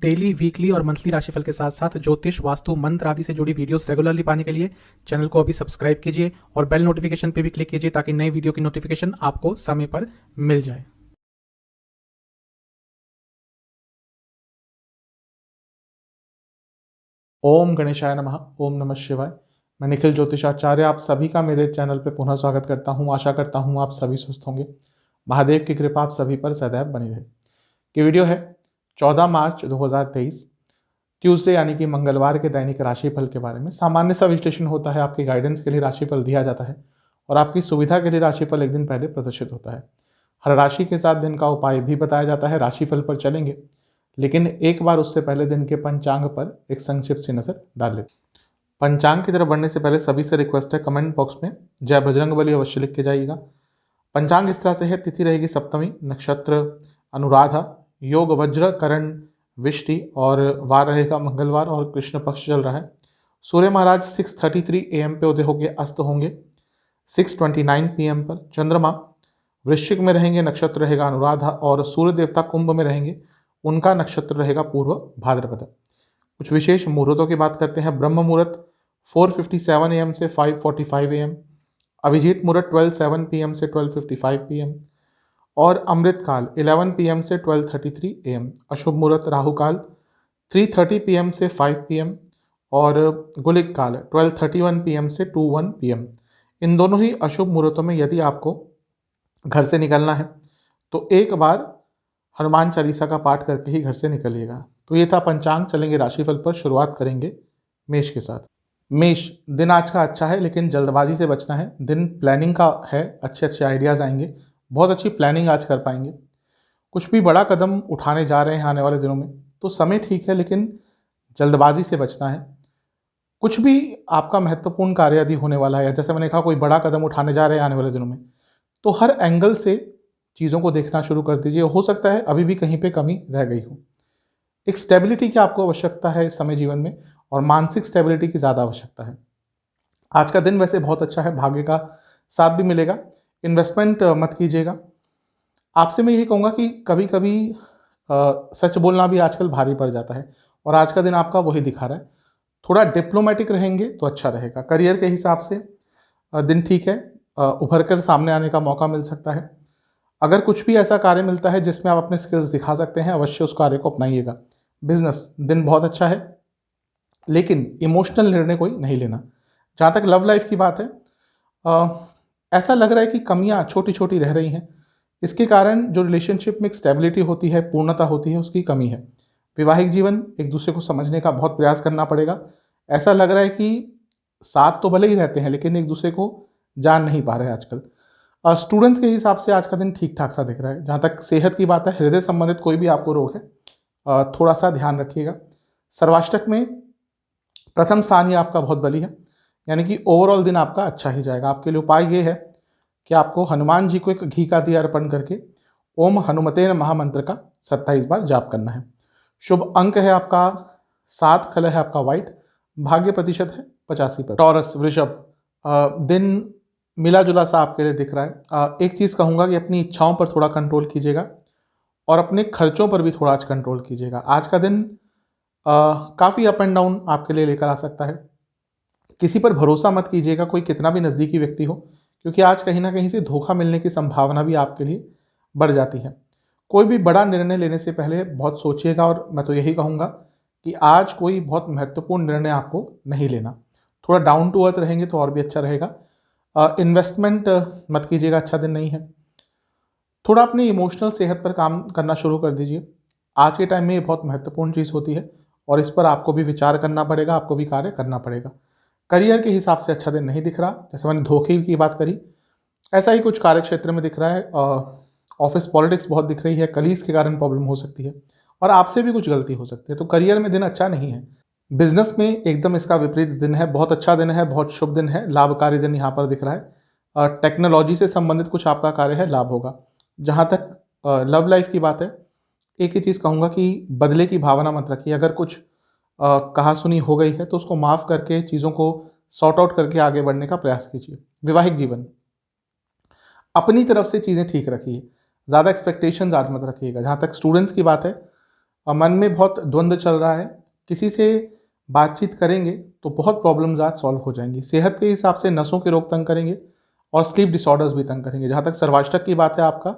Daily, weekly और monthly राशिफल के साथ साथ ज्योतिष, वास्तु, मंत्र आदि से जुड़ी वीडियोस रेगुलरली पाने के लिए चैनल को अभी सब्सक्राइब कीजिए और बेल नोटिफिकेशन पे भी क्लिक कीजिए ताकि नई वीडियो की नोटिफिकेशन आपको समय पर मिल जाए। ओम गणेशाय नमः। ओम नमः शिवाय। मैं निखिल ज्योतिषाचार्य आप सभी का मेरे चैनल पर पुनः स्वागत करता हूं। आशा करता हूं आप सभी स्वस्थ होंगे। महादेव की कृपा आप सभी पर सदैव बनी रहे। ये वीडियो है 14 मार्च 2023 ट्यूसडे यानी कि मंगलवार के दैनिक राशिफल के बारे में। सामान्य सा विश्लेषण होता है, आपके गाइडेंस के लिए राशिफल दिया जाता है और आपकी सुविधा के लिए राशिफल एक दिन पहले प्रदर्शित होता है। हर राशि के साथ दिन का उपाय भी बताया जाता है। राशिफल पर चलेंगे, लेकिन एक बार उससे पहले दिन के पंचांग पर एक संक्षिप्त सी नजर डाल लेते। पंचांग की तरफ बढ़ने से पहले सभी से रिक्वेस्ट है, कमेंट बॉक्स में जय बजरंगबली अवश्य लिख के जाइएगा। पंचांग इस तरह से है, तिथि रहेगी सप्तमी, नक्षत्र अनुराधा, योग वज्र करण विष्टि और वार रहेगा मंगलवार और कृष्ण पक्ष चल रहा है। सूर्य महाराज 6:33 AM पे उदय होकर अस्त होंगे 6:29 PM पर। चंद्रमा वृश्चिक में रहेंगे, नक्षत्र रहेगा अनुराधा और सूर्य देवता कुंभ में रहेंगे, उनका नक्षत्र रहेगा पूर्व भाद्रपद। कुछ विशेष मुहूर्तों की बात करते हैं। ब्रह्म मुहूर्त 4:57 AM से 5:45 AM, अभिजीत मुहूर्त 12:07 PM से 12:55 PM और अमृत काल 11 PM से 12:33 AM। अशुभ मुहूर्त राहु काल 3:30 PM से 5 PM और गुलिक काल 12:31 PM से 2:1 PM। इन दोनों ही अशुभ मुहूर्तों में यदि आपको घर से निकलना है तो एक बार हनुमान चालीसा का पाठ करके ही घर से निकलिएगा। तो ये था पंचांग। चलेंगे राशिफल पर। शुरुआत करेंगे मेष के साथ। मेष, दिन आज का अच्छा है लेकिन जल्दबाजी से बचना है। दिन प्लानिंग का है, अच्छे अच्छे आइडियाज़ आएंगे, बहुत अच्छी प्लानिंग आज कर पाएंगे। कुछ भी बड़ा कदम उठाने जा रहे हैं आने वाले दिनों में तो समय ठीक है, लेकिन जल्दबाजी से बचना है। कुछ भी आपका महत्वपूर्ण कार्य यदि होने वाला है, जैसे मैंने कहा कोई बड़ा कदम उठाने जा रहे हैं आने वाले दिनों में, तो हर एंगल से चीज़ों को देखना शुरू कर दीजिए। हो सकता है अभी भी कहीं पे कमी रह गई हो। एक स्टेबिलिटी की आपको आवश्यकता है इस समय जीवन में और मानसिक स्टेबिलिटी की ज़्यादा आवश्यकता है। आज का दिन वैसे बहुत अच्छा है, भाग्य का साथ भी मिलेगा। इन्वेस्टमेंट मत कीजिएगा। आपसे मैं यही कहूँगा कि कभी कभी सच बोलना भी आजकल भारी पड़ जाता है और आज का दिन आपका वही दिखा रहा है। थोड़ा डिप्लोमेटिक रहेंगे तो अच्छा रहेगा। करियर के हिसाब से दिन ठीक है, उभर कर सामने आने का मौका मिल सकता है। अगर कुछ भी ऐसा कार्य मिलता है जिसमें आप अपने स्किल्स दिखा सकते हैं, अवश्य उस कार्य को अपनाइएगा। बिजनेस, दिन बहुत अच्छा है लेकिन इमोशनल निर्णय कोई नहीं लेना। जहाँ तक लव लाइफ की बात है, ऐसा लग रहा है कि कमियाँ छोटी छोटी रह रही हैं। इसके कारण जो रिलेशनशिप में एक स्टेबिलिटी होती है, पूर्णता होती है, उसकी कमी है। वैवाहिक जीवन, एक दूसरे को समझने का बहुत प्रयास करना पड़ेगा। ऐसा लग रहा है कि साथ तो भले ही रहते हैं लेकिन एक दूसरे को जान नहीं पा रहे आजकल। स्टूडेंट्स के हिसाब से आज का दिन ठीक ठाक सा दिख रहा है। जहाँ तक सेहत की बात है, हृदय संबंधित कोई भी आपको रोग है, थोड़ा सा ध्यान रखिएगा। सर्वाष्टक में प्रथम स्थान ही आपका बहुत बली है, यानी कि ओवरऑल दिन आपका अच्छा ही जाएगा। आपके लिए उपाय ये है कि आपको हनुमान जी को एक घी का दिया अर्पण करके ओम हनुमते नमः मंत्र का 27 बार जाप करना है। शुभ अंक है आपका 7, कलर है आपका व्हाइट, भाग्य प्रतिशत है 85%। टॉरस, वृषभ, दिन मिला जुला सा आपके लिए दिख रहा है। एक चीज़ कहूँगा कि अपनी इच्छाओं पर थोड़ा कंट्रोल कीजिएगा और अपने खर्चों पर भी थोड़ा आज कंट्रोल कीजिएगा। आज का दिन काफ़ी अप एंड डाउन आपके लिए लेकर आ सकता है। किसी पर भरोसा मत कीजिएगा, कोई कितना भी नज़दीकी व्यक्ति हो, क्योंकि आज कहीं ना कहीं से धोखा मिलने की संभावना भी आपके लिए बढ़ जाती है। कोई भी बड़ा निर्णय लेने से पहले बहुत सोचिएगा और मैं तो यही कहूँगा कि आज कोई बहुत महत्वपूर्ण निर्णय आपको नहीं लेना। थोड़ा डाउन टू अर्थ रहेंगे तो और भी अच्छा रहेगा। इन्वेस्टमेंट मत कीजिएगा, अच्छा दिन नहीं है। थोड़ा अपनी इमोशनल सेहत पर काम करना शुरू कर दीजिए। आज के टाइम में ये बहुत महत्वपूर्ण चीज़ होती है और इस पर आपको भी विचार करना पड़ेगा, आपको भी कार्य करना पड़ेगा। करियर के हिसाब से अच्छा दिन नहीं दिख रहा। जैसे मैंने धोखे की बात करी, ऐसा ही कुछ कार्य क्षेत्र में दिख रहा है। ऑफिस पॉलिटिक्स बहुत दिख रही है, कलीग्स के कारण प्रॉब्लम हो सकती है और आपसे भी कुछ गलती हो सकती है। तो करियर में दिन अच्छा नहीं है। बिजनेस में एकदम इसका विपरीत दिन है, बहुत अच्छा दिन है, बहुत शुभ दिन है, लाभकारी दिन यहाँ पर दिख रहा है। टेक्नोलॉजी से संबंधित कुछ आपका कार्य है, लाभ होगा। जहाँ तक लव लाइफ की बात है, एक ही चीज़ कहूँगा कि बदले की भावना मत रखिए। अगर कुछ कहा सुनी हो गई है तो उसको माफ़ करके चीज़ों को सॉर्ट आउट करके आगे बढ़ने का प्रयास कीजिए। वैवाहिक जीवन, अपनी तरफ से चीज़ें ठीक रखिए, ज़्यादा एक्सपेक्टेशंस आज मत रखिएगा। जहाँ तक स्टूडेंट्स की बात है, और मन में बहुत द्वंद्व चल रहा है, किसी से बातचीत करेंगे तो बहुत प्रॉब्लम्स आज सॉल्व हो जाएंगी। सेहत के हिसाब से नसों के रोग तंग करेंगे और स्लीप डिसऑर्डर्स भी तंग करेंगे। जहाँ तक सर्वाष्टक की बात है, आपका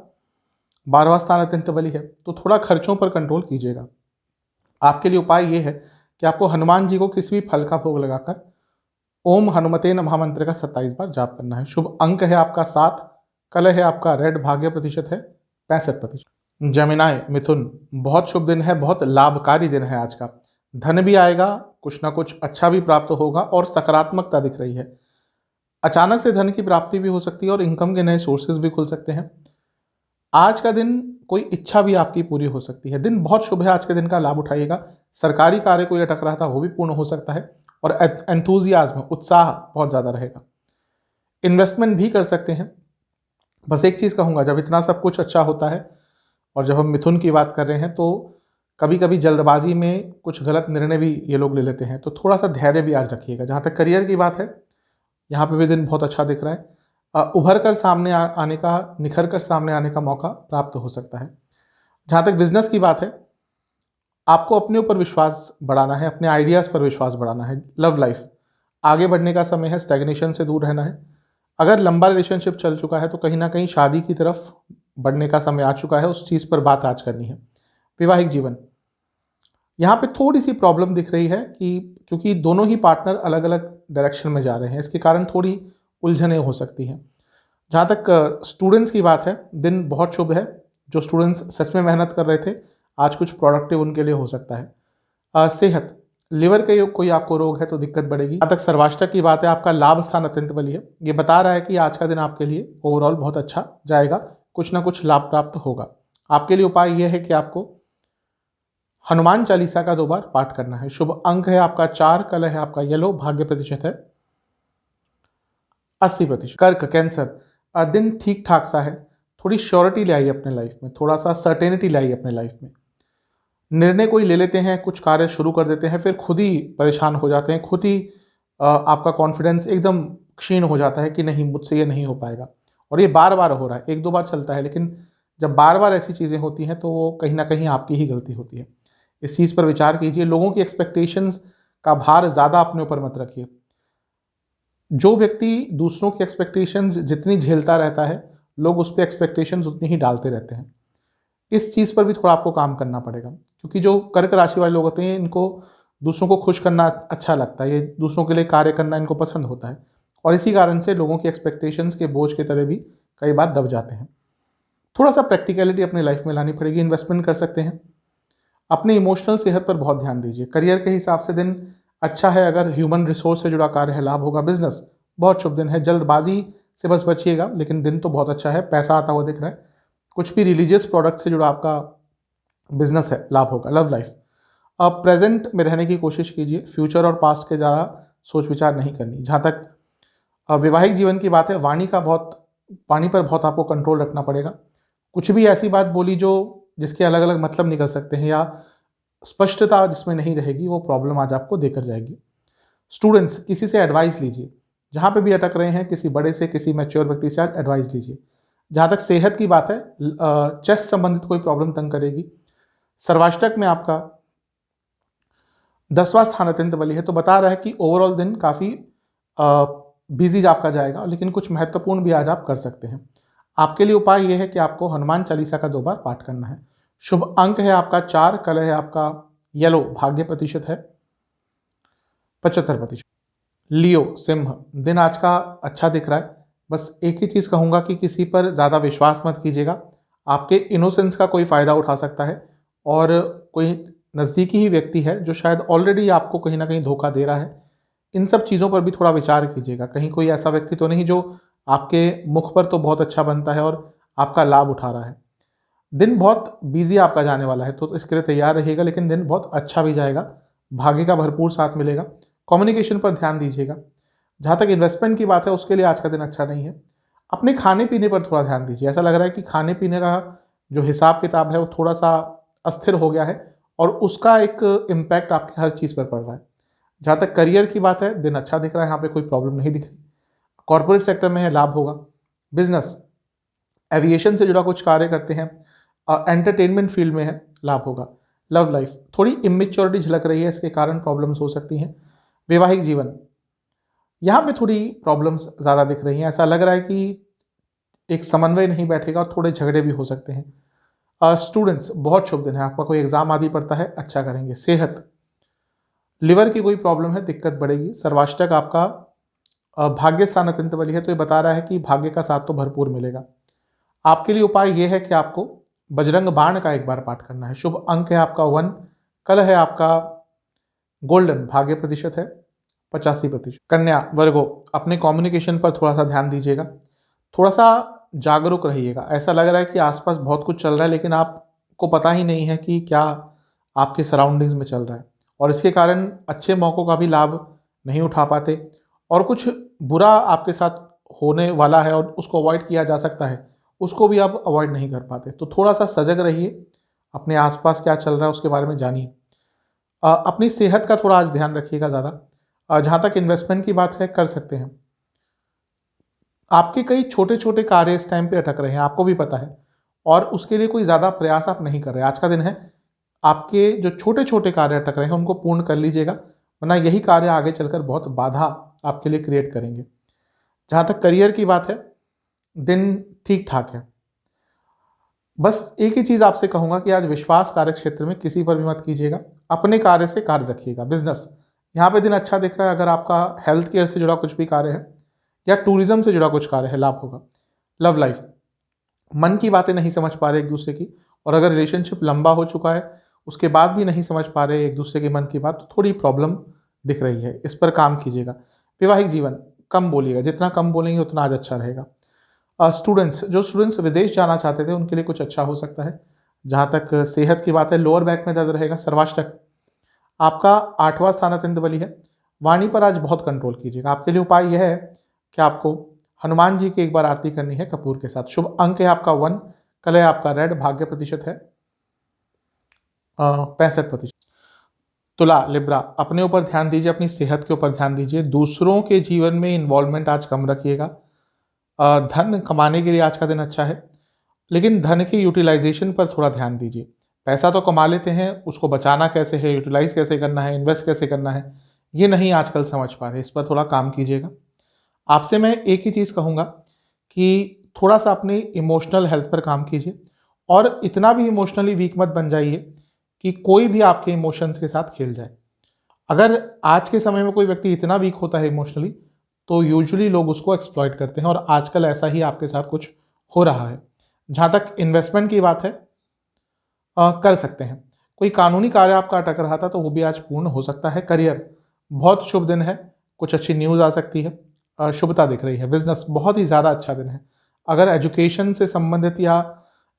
12वां स्थान अत्यंत बली है, तो थोड़ा खर्चों पर कंट्रोल कीजिएगा। आपके लिए उपाय ये है कि आपको हनुमान जी को किसी भी फल का भोग लगाकर ओम हनुमते नमः मंत्र का 27 बार जाप करना है। शुभ अंक है आपका 7, कलर है आपका रेड, भाग्य प्रतिशत है 65%। जमिनाय मिथुन, बहुत शुभ दिन है, बहुत लाभकारी दिन है आज का। धन भी आएगा, कुछ ना कुछ अच्छा भी प्राप्त होगा और सकारात्मकता दिख रही है। अचानक से धन की प्राप्ति भी हो सकती है और इनकम के नए सोर्सेज भी खुल सकते हैं। आज का दिन कोई इच्छा भी आपकी पूरी हो सकती है। दिन बहुत शुभ है, आज के दिन का लाभ उठाइएगा। सरकारी कार्य कोई अटक रहा था वो भी पूर्ण हो सकता है और एंथुजियाज्म, उत्साह बहुत ज़्यादा रहेगा। इन्वेस्टमेंट भी कर सकते हैं। बस एक चीज़ कहूँगा, जब इतना सब कुछ अच्छा होता है और जब हम मिथुन की बात कर रहे हैं तो कभी कभी जल्दबाजी में कुछ गलत निर्णय भी ये लोग ले लेते हैं, तो थोड़ा सा धैर्य भी आज रखिएगा। जहाँ तक करियर की बात है, यहाँ पे भी दिन बहुत अच्छा दिख रहा है। उभर कर सामने आने का, निखर कर सामने आने का मौका प्राप्त हो सकता है। जहाँ तक बिजनेस की बात है, आपको अपने ऊपर विश्वास बढ़ाना है, अपने आइडियाज़ पर विश्वास बढ़ाना है। लव लाइफ, आगे बढ़ने का समय है, स्टैग्नेशन से दूर रहना है। अगर लंबा रिलेशनशिप चल चुका है तो कहीं ना कहीं शादी की तरफ बढ़ने का समय आ चुका है, उस चीज़ पर बात आज करनी है। वैवाहिक जीवन, यहाँ पे थोड़ी सी प्रॉब्लम दिख रही है कि क्योंकि दोनों ही पार्टनर अलग अलग डायरेक्शन में जा रहे हैं, इसके कारण थोड़ी उलझनें हो सकती हैं। जहाँ तक स्टूडेंट्स की बात है, दिन बहुत शुभ है। जो स्टूडेंट्स सच में मेहनत कर रहे थे, आज कुछ प्रोडक्टिव उनके लिए हो सकता है। सेहत, लिवर के कोई आपको रोग है तो दिक्कत बढ़ेगी। जहाँ तक सर्वाष्टक की बात है, आपका लाभ स्थान अत्यंत बली है। ये बता रहा है कि आज का दिन आपके लिए ओवरऑल बहुत अच्छा जाएगा, कुछ ना कुछ लाभ प्राप्त होगा। आपके लिए उपाय यह है कि आपको हनुमान चालीसा का 2 बार पाठ करना है। शुभ अंक है आपका 4, कलर है आपका येलो, भाग्य प्रतिशत है 80%। कर्क, कैंसर, दिन ठीक ठाक सा है। थोड़ी श्योरिटी ले आइए अपने लाइफ में, थोड़ा सा सर्टेनिटी लाइए अपने लाइफ में। निर्णय कोई ले लेते हैं, कुछ कार्य शुरू कर देते हैं, फिर खुद ही परेशान हो जाते हैं, खुद ही आपका कॉन्फिडेंस एकदम क्षीण हो जाता है कि नहीं, मुझसे ये नहीं हो पाएगा। और ये बार बार हो रहा है, 1-2 बार चलता है, लेकिन जब बार बार ऐसी चीज़ें होती हैं तो वो कहीं ना कहीं आपकी ही गलती होती है। इस चीज़ पर विचार कीजिए। लोगों की एक्सपेक्टेशंस का भार ज़्यादा अपने ऊपर मत रखिए। जो व्यक्ति दूसरों की एक्सपेक्टेशंस जितनी झेलता रहता है, लोग उस पर एक्सपेक्टेशंस उतनी ही डालते रहते हैं। इस चीज़ पर भी थोड़ा आपको काम करना पड़ेगा, क्योंकि जो कर्क राशि वाले लोग होते हैं, इनको दूसरों को खुश करना अच्छा लगता है, ये दूसरों के लिए कार्य करना इनको पसंद होता है, और इसी कारण से लोगों की एक्सपेक्टेशंस के बोझ के तरह भी कई बार दब जाते हैं। थोड़ा सा प्रैक्टिकलिटी अपनी लाइफ में लानी पड़ेगी। इन्वेस्टमेंट कर सकते हैं। अपने इमोशनल सेहत पर बहुत ध्यान दीजिए। करियर के हिसाब से दिन अच्छा है, अगर ह्यूमन रिसोर्स से जुड़ा कार्य है, लाभ होगा। बिजनेस बहुत शुभ दिन है, जल्दबाजी से बस बचिएगा, लेकिन दिन तो बहुत अच्छा है, पैसा आता हुआ दिख रहा है। कुछ भी रिलीजियस प्रोडक्ट से जुड़ा आपका बिजनेस है, लाभ होगा। लव लाइफ, अब प्रेजेंट में रहने की कोशिश कीजिए, फ्यूचर और पास्ट के ज़्यादा सोच विचार नहीं करनी। जहाँ तक वैवाहिक जीवन की बात है, वाणी पर बहुत आपको कंट्रोल रखना पड़ेगा। कुछ भी ऐसी बात बोली जिसके अलग अलग मतलब निकल सकते हैं या स्पष्टता जिसमें नहीं रहेगी, वो प्रॉब्लम आज आपको देकर जाएगी। स्टूडेंट्स, किसी से एडवाइस लीजिए। जहाँ पे भी अटक रहे हैं, किसी बड़े से, किसी मैच्योर व्यक्ति से एडवाइस लीजिए। जहाँ तक सेहत की बात है, चेस्ट संबंधित कोई प्रॉब्लम तंग करेगी। सर्वाष्टक में आपका 10वां स्थान अत्यंत बली है, तो बता रहा है कि ओवरऑल दिन काफ़ी बिजी आपका जाएगा, लेकिन कुछ महत्वपूर्ण भी आज आप कर सकते हैं। आपके लिए उपाय यह है कि आपको हनुमान चालीसा का 2 बार पाठ करना है। शुभ अंक है आपका 4, कलर है आपका येलो, भाग्य प्रतिशत है 75%। लियो, सिंह, दिन आज का अच्छा दिख रहा है। बस एक ही चीज़ कहूँगा कि किसी पर ज़्यादा विश्वास मत कीजिएगा। आपके इनोसेंस का कोई फ़ायदा उठा सकता है, और कोई नज़दीकी ही व्यक्ति है जो शायद ऑलरेडी आपको कहीं ना कहीं धोखा दे रहा है। इन सब चीज़ों पर भी थोड़ा विचार कीजिएगा। कहीं कोई ऐसा व्यक्ति तो नहीं जो आपके मुख पर तो बहुत अच्छा बनता है और आपका लाभ उठा रहा है। दिन बहुत बिजी आपका जाने वाला है, तो इसके लिए तैयार रहिएगा, लेकिन दिन बहुत अच्छा भी जाएगा, भाग्य का भरपूर साथ मिलेगा। कम्युनिकेशन पर ध्यान दीजिएगा। जहाँ तक इन्वेस्टमेंट की बात है, उसके लिए आज का दिन अच्छा नहीं है। अपने खाने पीने पर थोड़ा ध्यान दीजिए। ऐसा लग रहा है कि खाने पीने का जो हिसाब किताब है वो थोड़ा सा अस्थिर हो गया है, और उसका एक इम्पैक्ट आपके हर चीज़ पर पड़ रहा है। जहाँ तक करियर की बात है, दिन अच्छा दिख रहा है, यहाँ पे कोई प्रॉब्लम नहीं दिख रही। कॉर्पोरेट सेक्टर में है, लाभ होगा। बिजनेस, एविएशन से जुड़ा कुछ कार्य करते हैं, एंटरटेनमेंट फील्ड में है, लाभ होगा। लव लाइफ थोड़ी इमेच्योरिटी झलक रही है, इसके कारण प्रॉब्लम्स हो सकती हैं। वैवाहिक जीवन यहाँ पे थोड़ी प्रॉब्लम्स ज़्यादा दिख रही हैं, ऐसा लग रहा है कि एक समन्वय नहीं बैठेगा और थोड़े झगड़े भी हो सकते हैं। स्टूडेंट्स बहुत शुभ दिन है, आपका कोई एग्जाम आदि पड़ता है, अच्छा करेंगे। सेहत लिवर की कोई प्रॉब्लम है, दिक्कत बढ़ेगी। सर्वाष्टक आपका भाग्य स्थान अत्यंत बली है, तो ये बता रहा है कि भाग्य का साथ तो भरपूर मिलेगा। आपके लिए उपाय ये है कि आपको बजरंग बाण का एक बार पाठ करना है। शुभ अंक है आपका 1, कल है आपका गोल्डन, भाग्य प्रतिशत है 85%। कन्या वर्गो अपने कम्युनिकेशन पर थोड़ा सा ध्यान दीजिएगा, थोड़ा सा जागरूक रहिएगा। ऐसा लग रहा है कि आसपास बहुत कुछ चल रहा है लेकिन आपको पता ही नहीं है कि क्या आपके सराउंडिंग्स में चल रहा है, और इसके कारण अच्छे मौक़ों का भी लाभ नहीं उठा पाते, और कुछ बुरा आपके साथ होने वाला है और उसको अवॉइड किया जा सकता है, उसको भी आप अवॉइड नहीं कर पाते। तो थोड़ा सा सजग रहिए, अपने आसपास क्या चल रहा है उसके बारे में जानिए। अपनी सेहत का थोड़ा आज ध्यान रखिएगा ज़्यादा। जहाँ तक इन्वेस्टमेंट की बात है, कर सकते हैं। आपके कई छोटे छोटे कार्य इस टाइम पे अटक रहे हैं, आपको भी पता है, और उसके लिए कोई ज़्यादा प्रयास आप नहीं कर रहे। आज का दिन है, आपके जो छोटे छोटे कार्य अटक रहे हैं उनको पूर्ण कर लीजिएगा, वरना यही कार्य आगे चलकर बहुत बाधा आपके लिए क्रिएट करेंगे। जहाँ तक करियर की बात है, दिन ठीक ठाक है। बस एक ही चीज़ आपसे कहूँगा कि आज विश्वास कार्य क्षेत्र में किसी पर भी मत कीजिएगा, अपने कार्य से कार्य रखिएगा। बिजनेस यहाँ पे दिन अच्छा दिख रहा है, अगर आपका हेल्थ केयर से जुड़ा कुछ भी कार्य है या टूरिज्म से जुड़ा कुछ कार्य है, लाभ होगा। लव लाइफ मन की बातें नहीं समझ पा रहे एक दूसरे की, और अगर रिलेशनशिप लंबा हो चुका है उसके बाद भी नहीं समझ पा रहे एक दूसरे के मन की बात, तो थोड़ी प्रॉब्लम दिख रही है, इस पर काम कीजिएगा। वैवाहिक जीवन कम बोलिएगा, जितना कम बोलेंगे उतना आज अच्छा रहेगा। जो स्टूडेंट्स विदेश जाना चाहते थे उनके लिए कुछ अच्छा हो सकता है। जहाँ तक सेहत की बात है, लोअर बैक में दर्द रहेगा। सर्वाष्टक आपका 8वां स्थान अत्यंत बली है, वाणी पर आज बहुत कंट्रोल कीजिएगा। आपके लिए उपाय यह है कि आपको हनुमान जी की एक बार आरती करनी है कपूर के साथ। शुभ अंक है आपका 1, कल है आपका रेड, भाग्य प्रतिशत है 65%। तुला लिब्रा अपने ऊपर ध्यान दीजिए, अपनी सेहत के ऊपर ध्यान दीजिए। दूसरों के जीवन में इन्वॉल्वमेंट आज कम रखिएगा। धन कमाने के लिए आज का दिन अच्छा है, लेकिन धन के यूटिलाइजेशन पर थोड़ा ध्यान दीजिए। पैसा तो कमा लेते हैं, उसको बचाना कैसे है, यूटिलाइज कैसे करना है, इन्वेस्ट कैसे करना है, ये नहीं आजकल समझ पा रहे, इस पर थोड़ा काम कीजिएगा। आपसे मैं एक ही चीज़ कहूँगा कि थोड़ा सा अपने इमोशनल हेल्थ पर काम कीजिए, और इतना भी इमोशनली वीक मत बन जाइए कि कोई भी आपके इमोशंस के साथ खेल जाए। अगर आज के समय में कोई व्यक्ति इतना वीक होता है इमोशनली, तो यूजुअली लोग उसको एक्सप्लॉइट करते हैं, और आजकल ऐसा ही आपके साथ कुछ हो रहा है। जहाँ तक इन्वेस्टमेंट की बात है, कर सकते हैं। कोई कानूनी कार्य आपका अटक रहा था तो वो भी आज पूर्ण हो सकता है। करियर बहुत शुभ दिन है, कुछ अच्छी न्यूज़ आ सकती है, शुभता दिख रही है। बिजनेस बहुत ही ज़्यादा अच्छा दिन है। अगर एजुकेशन से संबंधित या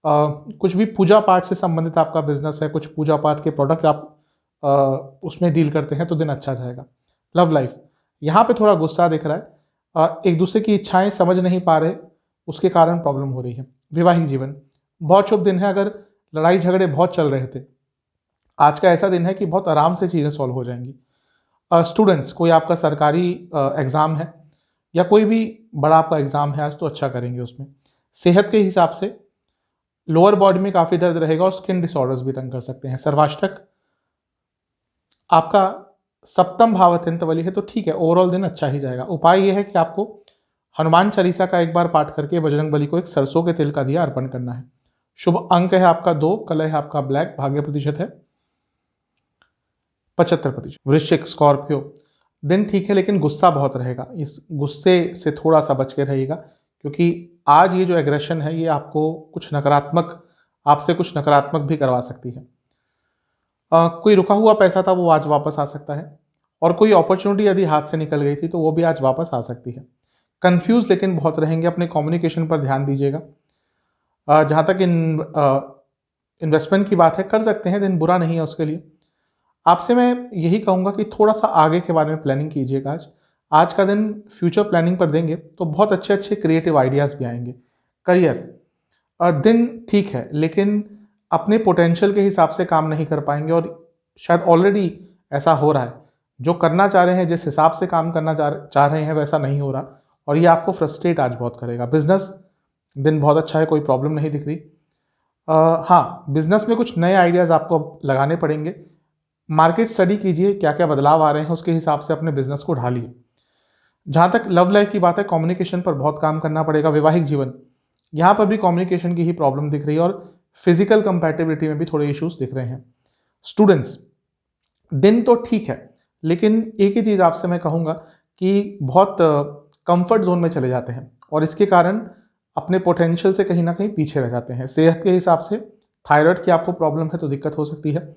कुछ भी पूजा पाठ से संबंधित आपका बिजनेस है, कुछ पूजा पाठ के प्रोडक्ट आप उसमें डील करते हैं, तो दिन अच्छा जाएगा। लव लाइफ यहाँ पे थोड़ा गुस्सा दिख रहा है, एक दूसरे की इच्छाएं समझ नहीं पा रहे, उसके कारण प्रॉब्लम हो रही है। वैवाहिक जीवन बहुत शुभ दिन है। अगर लड़ाई झगड़े बहुत चल रहे थे, आज का ऐसा दिन है कि बहुत आराम से चीज़ें सॉल्व हो जाएंगी। स्टूडेंट्स कोई आपका सरकारी एग्ज़ाम है या कोई भी बड़ा आपका एग्ज़ाम है आज, तो अच्छा करेंगे उसमें। सेहत के हिसाब से लोअर बॉडी में काफ़ी दर्द रहेगा और स्किन डिसऑर्डर्स भी तंग कर सकते हैं। सर्वाष्टक आपका 7वां भाव अत्यंत बली है, तो ठीक है, ओवरऑल दिन अच्छा ही जाएगा। उपाय यह है कि आपको हनुमान चालीसा का एक बार पाठ करके बजरंग बली को एक सरसों के तेल का दिया अर्पण करना है। शुभ अंक है आपका 2, कलर है आपका ब्लैक, भाग्य प्रतिशत है 75%। वृश्चिक स्कॉर्पियो दिन ठीक है, लेकिन गुस्सा बहुत रहेगा, इस गुस्से से थोड़ा सा बच के रहिएगा, क्योंकि आज ये जो एग्रेशन है ये आपको आपसे कुछ नकारात्मक भी करवा सकती है। कोई रुका हुआ पैसा था वो आज वापस आ सकता है, और कोई अपॉर्चुनिटी यदि हाथ से निकल गई थी तो वो भी आज वापस आ सकती है। कंफ्यूज लेकिन बहुत रहेंगे, अपने कम्युनिकेशन पर ध्यान दीजिएगा। जहाँ तक इन्वेस्टमेंट की बात है, कर सकते हैं, दिन बुरा नहीं है उसके लिए। आपसे मैं यही कहूँगा कि थोड़ा सा आगे के बारे में प्लानिंग कीजिएगा। आज का दिन फ्यूचर प्लानिंग पर देंगे तो बहुत अच्छे अच्छे क्रिएटिव आइडियाज़ भी आएंगे। करियर दिन ठीक है, लेकिन अपने पोटेंशियल के हिसाब से काम नहीं कर पाएंगे, और शायद ऑलरेडी ऐसा हो रहा है। जो करना चाह रहे हैं, जिस हिसाब से काम करना चाह रहे हैं, वैसा नहीं हो रहा, और ये आपको फ्रस्ट्रेट आज बहुत करेगा। बिजनेस दिन बहुत अच्छा है, कोई प्रॉब्लम नहीं दिख रही। हाँ, बिजनेस में कुछ नए आइडियाज़ आपको अब लगाने पड़ेंगे। मार्केट स्टडी कीजिए, क्या क्या बदलाव आ रहे हैं, उसके हिसाब से अपने बिजनेस को ढालिए। जहाँ तक लव लाइफ की बात है, कम्युनिकेशन पर बहुत काम करना पड़ेगा। वैवाहिक जीवन, यहाँ पर भी कम्युनिकेशन की ही प्रॉब्लम दिख रही है और फिजिकल कंपैटिबिलिटी में भी थोड़े इश्यूज दिख रहे हैं। स्टूडेंट्स, दिन तो ठीक है, लेकिन एक ही चीज़ आपसे मैं कहूँगा कि बहुत कंफर्ट जोन में चले जाते हैं और इसके कारण अपने पोटेंशियल से कहीं ना कहीं पीछे रह जाते हैं। सेहत के हिसाब से थायराइड की आपको प्रॉब्लम है तो दिक्कत हो सकती है।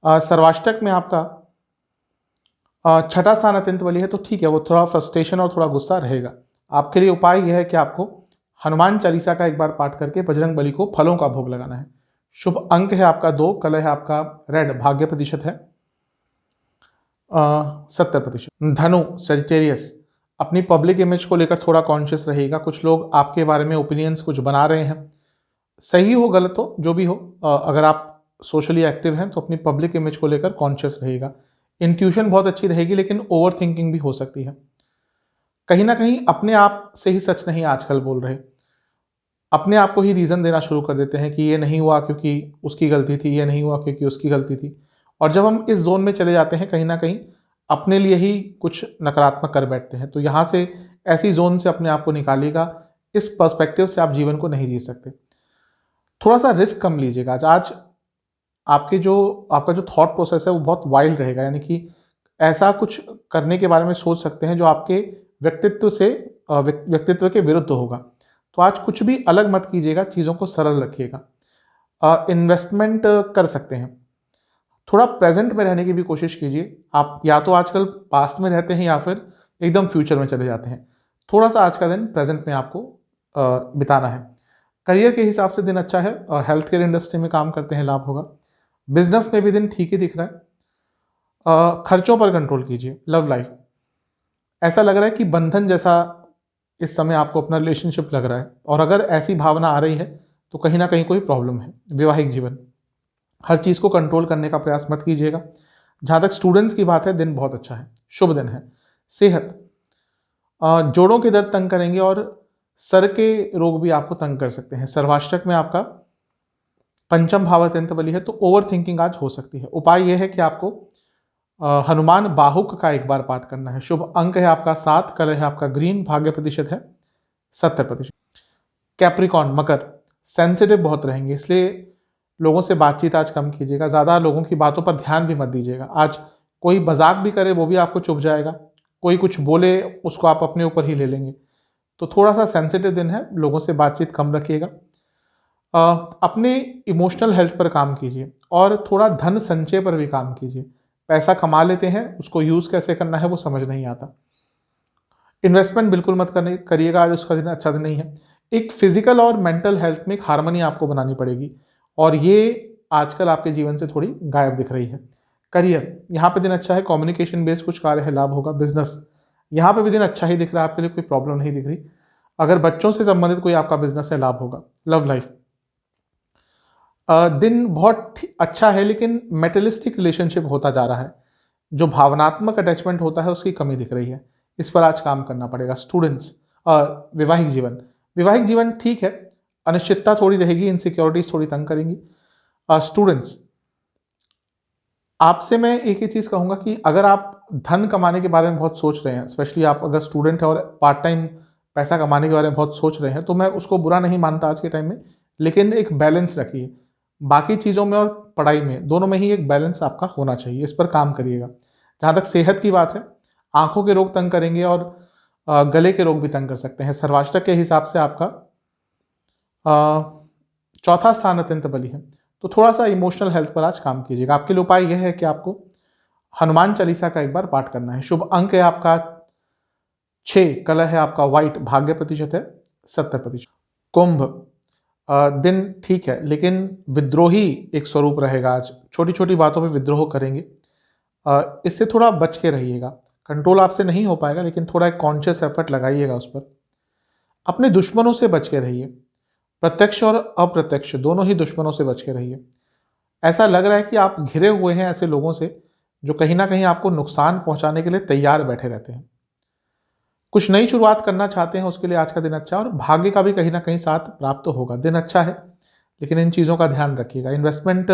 सर्वाष्टक में आपका छठा स्थान अत्यंत बली है तो ठीक है, वो थोड़ा फ्रस्ट्रेशन और थोड़ा गुस्सा रहेगा। आपके लिए उपाय यह है कि आपको हनुमान चालीसा का एक बार पाठ करके बजरंग बली को फलों का भोग लगाना है। शुभ अंक है आपका 2, कलर है आपका रेड, भाग्य प्रतिशत है 70%। धनु, सेजिटेरियस, अपनी पब्लिक इमेज को लेकर थोड़ा कॉन्शियस रहेगा। कुछ लोग आपके बारे में ओपिनियंस कुछ बना रहे हैं, सही हो गलत हो जो भी हो, अगर आप सोशली एक्टिव हैं तो अपनी पब्लिक इमेज को लेकर कॉन्शियस रहेगा। इंट्यूशन बहुत अच्छी रहेगी, लेकिन ओवर थिंकिंग भी हो सकती है। कहीं ना कहीं अपने आप से ही सच नहीं आजकल बोल रहे, अपने आप को ही रीज़न देना शुरू कर देते हैं कि ये नहीं हुआ क्योंकि उसकी गलती थी, ये नहीं हुआ क्योंकि उसकी गलती थी। और जब हम इस जोन में चले जाते हैं, कहीं ना कहीं अपने लिए ही कुछ नकारात्मक कर बैठते हैं। तो यहाँ से, ऐसी जोन से अपने आप को निकालिएगा। इस पर्सपेक्टिव से आप जीवन को नहीं जी सकते। थोड़ा सा रिस्क कम लीजिएगा। आज आपका जो थॉट प्रोसेस है वो बहुत वाइल्ड रहेगा, यानी कि ऐसा कुछ करने के बारे में सोच सकते हैं जो आपके व्यक्तित्व के विरुद्ध होगा। तो आज कुछ भी अलग मत कीजिएगा, चीज़ों को सरल रखिएगा। इन्वेस्टमेंट कर सकते हैं। थोड़ा प्रेजेंट में रहने की भी कोशिश कीजिए। आप या तो आजकल पास्ट में रहते हैं या फिर एकदम फ्यूचर में चले जाते हैं। थोड़ा सा आज का दिन प्रेजेंट में आपको बिताना है। करियर के हिसाब से दिन अच्छा है। हेल्थ केयर इंडस्ट्री में काम करते हैं, लाभ होगा। बिजनेस में भी दिन ठीक ही दिख रहा है। खर्चों पर कंट्रोल कीजिए। लव लाइफ, ऐसा लग रहा है कि बंधन जैसा इस समय आपको अपना रिलेशनशिप लग रहा है, और अगर ऐसी भावना आ रही है तो कहीं ना कहीं कोई प्रॉब्लम है। वैवाहिक जीवन, हर चीज़ को कंट्रोल करने का प्रयास मत कीजिएगा। जहाँ तक स्टूडेंट्स की बात है, दिन बहुत अच्छा है, शुभ दिन है। सेहत, जोड़ों के दर्द तंग करेंगे और सर के रोग भी आपको तंग कर सकते हैं। सर्वाष्टक में आपका पंचम भाव अत्यंत बली है तो ओवर थिंकिंग आज हो सकती है। उपाय यह है कि आपको हनुमान बाहुक का एक बार पाठ करना है। शुभ अंक है आपका 7, कलर है आपका ग्रीन, भाग्य प्रतिशत है 70%। कैप्रिकॉन, मकर, सेंसिटिव बहुत रहेंगे, इसलिए लोगों से बातचीत आज कम कीजिएगा। ज़्यादा लोगों की बातों पर ध्यान भी मत दीजिएगा। आज कोई मजाक भी करे वो भी आपको चुभ जाएगा, कोई कुछ बोले उसको आप अपने ऊपर ही ले लेंगे। तो थोड़ा सा सेंसिटिव दिन है, लोगों से बातचीत कम रखिएगा। अपने इमोशनल हेल्थ पर काम कीजिए और थोड़ा धन संचय पर भी काम कीजिए। पैसा कमा लेते हैं, उसको यूज़ कैसे करना है वो समझ नहीं आता। इन्वेस्टमेंट बिल्कुल मत करिएगा, आज उसका दिन अच्छा दिन नहीं है। एक फिजिकल और मेंटल हेल्थ में एक हार्मनी आपको बनानी पड़ेगी, और ये आजकल आपके जीवन से थोड़ी गायब दिख रही है। करियर, यहाँ पे दिन अच्छा है। कम्युनिकेशन बेस्ड कुछ कार्य है, लाभ होगा। बिजनेस, यहाँ पे भी दिन अच्छा ही दिख रहा है, आपके लिए कोई प्रॉब्लम नहीं दिख रही। अगर बच्चों से संबंधित कोई आपका बिजनेस है, लाभ होगा। लव लाइफ, दिन बहुत अच्छा है, लेकिन मेटलिस्टिक रिलेशनशिप होता जा रहा है। जो भावनात्मक अटैचमेंट होता है उसकी कमी दिख रही है, इस पर आज काम करना पड़ेगा। स्टूडेंट्स, वैवाहिक जीवन ठीक है, अनिश्चितता थोड़ी रहेगी, इनसिक्योरिटीज थोड़ी तंग करेंगी। स्टूडेंट्स, आपसे मैं एक ही चीज़ कहूँगा कि अगर आप धन कमाने के बारे में बहुत सोच रहे हैं, स्पेशली आप अगर स्टूडेंट हैं और पार्ट टाइम पैसा कमाने के बारे में बहुत सोच रहे हैं, तो मैं उसको बुरा नहीं मानता आज के टाइम में, लेकिन एक बैलेंस रखिए। बाकी चीज़ों में और पढ़ाई में, दोनों में ही एक बैलेंस आपका होना चाहिए, इस पर काम करिएगा। जहाँ तक सेहत की बात है, आंखों के रोग तंग करेंगे और गले के रोग भी तंग कर सकते हैं। सर्वाष्टक के हिसाब से आपका चौथा स्थान अत्यंत बली है, तो थोड़ा सा इमोशनल हेल्थ पर आज काम कीजिएगा। आपके लिए उपाय यह है कि आपको हनुमान चालीसा का एक बार पाठ करना है। शुभ अंक है आपका 6, कलर है आपका व्हाइट, भाग्य प्रतिशत है 70%। कुंभ, दिन ठीक है, लेकिन विद्रोही एक स्वरूप रहेगा आज। छोटी छोटी बातों पे विद्रोह करेंगे, इससे थोड़ा बच के रहिएगा। कंट्रोल आपसे नहीं हो पाएगा, लेकिन थोड़ा एक कॉन्शियस एफर्ट लगाइएगा उस पर। अपने दुश्मनों से बच के रहिए, प्रत्यक्ष और अप्रत्यक्ष दोनों ही दुश्मनों से बच के रहिए। ऐसा लग रहा है कि आप घिरे हुए हैं ऐसे लोगों से जो कहीं ना कहीं आपको नुकसान पहुंचाने के लिए तैयार बैठे रहते हैं। कुछ नई शुरुआत करना चाहते हैं, उसके लिए आज का दिन अच्छा है, और भाग्य का भी कहीं ना कहीं साथ प्राप्त होगा। दिन अच्छा है। लेकिन इन चीज़ों का ध्यान रखिएगा। इन्वेस्टमेंट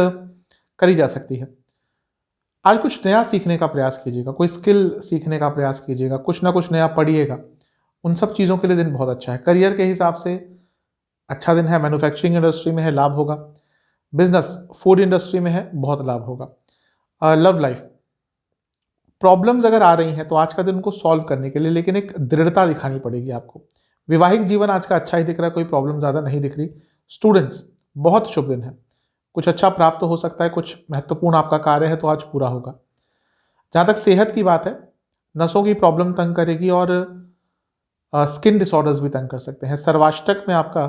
करी जा सकती है। आज कुछ नया सीखने का प्रयास कीजिएगा, कोई स्किल सीखने का प्रयास कीजिएगा, कुछ ना कुछ नया पढ़िएगा। उन सब चीज़ों के लिए दिन बहुत अच्छा है। करियर के हिसाब से अच्छा दिन है। मैन्युफैक्चरिंग इंडस्ट्री में है, लाभ होगा। बिजनेस, फूड इंडस्ट्री में है, बहुत लाभ होगा। लव लाइफ, प्रॉब्लम्स अगर आ रही हैं तो आज का दिन उनको सॉल्व करने के लिए लेकिन एक दृढ़ता दिखानी पड़ेगी आपको। वैवाहिक जीवन आज का अच्छा ही दिख रहा है, कोई प्रॉब्लम ज़्यादा नहीं दिख रही। स्टूडेंट्स, बहुत शुभ दिन है। कुछ अच्छा प्राप्त हो सकता है, कुछ महत्वपूर्ण आपका कार्य है तो आज पूरा होगा। जहाँ तक सेहत की बात है, नसों की प्रॉब्लम तंग करेगी और स्किन डिसऑर्डर्स भी तंग कर सकते हैं। सर्वाष्टक में आपका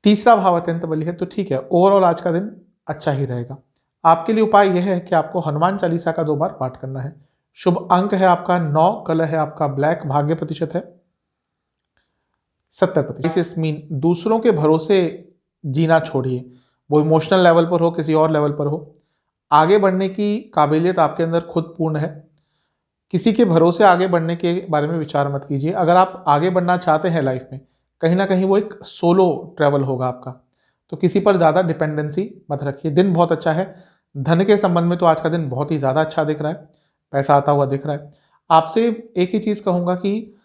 तीसरा भाव अत्यंत बली है, तो ठीक है, ओवरऑल आज का दिन अच्छा ही रहेगा। आपके लिए उपाय यह है कि आपको हनुमान चालीसा का 2 बार पाठ करना है। शुभ अंक है आपका 9, कलर है आपका ब्लैक, भाग्य प्रतिशत है 70%। इस मीन दूसरों के भरोसे जीना छोड़िए, वो इमोशनल लेवल पर हो, किसी और लेवल पर हो। आगे बढ़ने की काबिलियत आपके अंदर खुद पूर्ण है। किसी के भरोसे आगे बढ़ने के बारे में विचार मत कीजिए। अगर आप आगे बढ़ना चाहते हैं लाइफ में, कहीं ना कहीं वो एक सोलो ट्रैवल होगा आपका, तो किसी पर ज़्यादा डिपेंडेंसी मत रखिए। दिन बहुत अच्छा है। धन के संबंध में तो आज का दिन बहुत ही ज़्यादा अच्छा दिख रहा है, पैसा आता हुआ दिख रहा है। आपसे एक ही चीज़ कहूँगा कि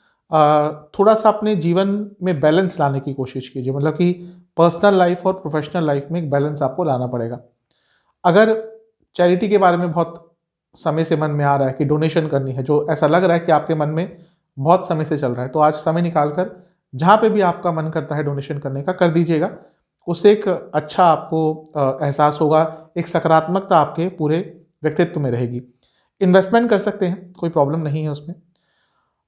थोड़ा सा अपने जीवन में बैलेंस लाने की कोशिश कीजिए। मतलब कि पर्सनल लाइफ और प्रोफेशनल लाइफ में एक बैलेंस आपको लाना पड़ेगा। अगर चैरिटी के बारे में बहुत समय से मन में आ रहा है कि डोनेशन करनी है, जो ऐसा लग रहा है कि आपके मन में बहुत समय से चल रहा है, तो आज समय निकालकर जहाँ पे भी आपका मन करता है डोनेशन करने का, कर दीजिएगा। उससे एक अच्छा आपको एहसास होगा, एक सकारात्मकता आपके पूरे व्यक्तित्व में रहेगी। इन्वेस्टमेंट कर सकते हैं, कोई प्रॉब्लम नहीं है उसमें।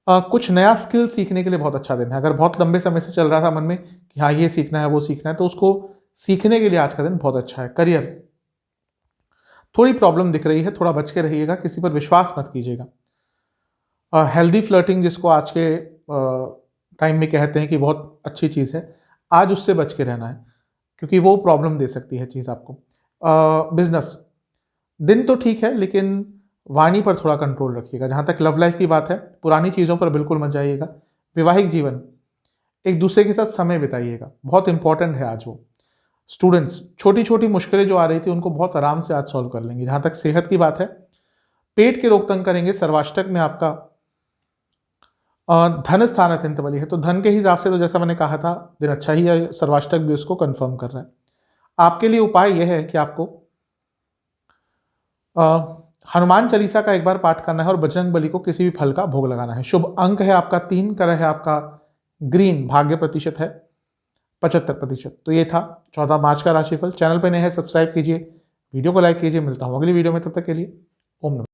कुछ नया स्किल सीखने के लिए बहुत अच्छा दिन है। अगर बहुत लंबे समय से चल रहा था मन में कि हाँ ये सीखना है वो सीखना है, तो उसको सीखने के लिए आज का दिन बहुत अच्छा है। करियर, थोड़ी प्रॉब्लम दिख रही है, थोड़ा बच के रहिएगा, किसी पर विश्वास मत कीजिएगा। हेल्दी फ्लर्टिंग, जिसको आज के टाइम में कहते हैं कि बहुत अच्छी चीज़ है, आज उससे बच के रहना है क्योंकि वो प्रॉब्लम दे सकती है चीज़ आपको। बिजनेस, दिन तो ठीक है लेकिन वाणी पर थोड़ा कंट्रोल रखिएगा। जहाँ तक लव लाइफ की बात है, पुरानी चीज़ों पर बिल्कुल मत जाइएगा। वैवाहिक जीवन, एक दूसरे के साथ समय बिताइएगा, बहुत इंपॉर्टेंट है आज वो। स्टूडेंट्स, छोटी छोटी मुश्किलें जो आ रही थी उनको बहुत आराम से आज सॉल्व कर लेंगे। जहाँ तक सेहत की बात है, पेट के रोग तंग करेंगे। सर्वाष्टक में आपका धन स्थान अत्यंत बली है, तो धन के हिसाब से तो जैसा मैंने कहा था दिन अच्छा ही है। सर्वाष्टक भी उसको कंफर्म कर रहा है। आपके लिए उपाय यह है कि आपको हनुमान चालीसा का 1 बार पाठ करना है और बजरंग बली को किसी भी फल का भोग लगाना है। शुभ अंक है आपका 3, कलर है आपका ग्रीन, भाग्य प्रतिशत है 75%। तो ये था 14 मार्च का राशिफल। चैनल पर नए हैं, सब्सक्राइब कीजिए, वीडियो को लाइक कीजिए। मिलता हूँ अगली वीडियो में, तब तक के लिए ओम नमः।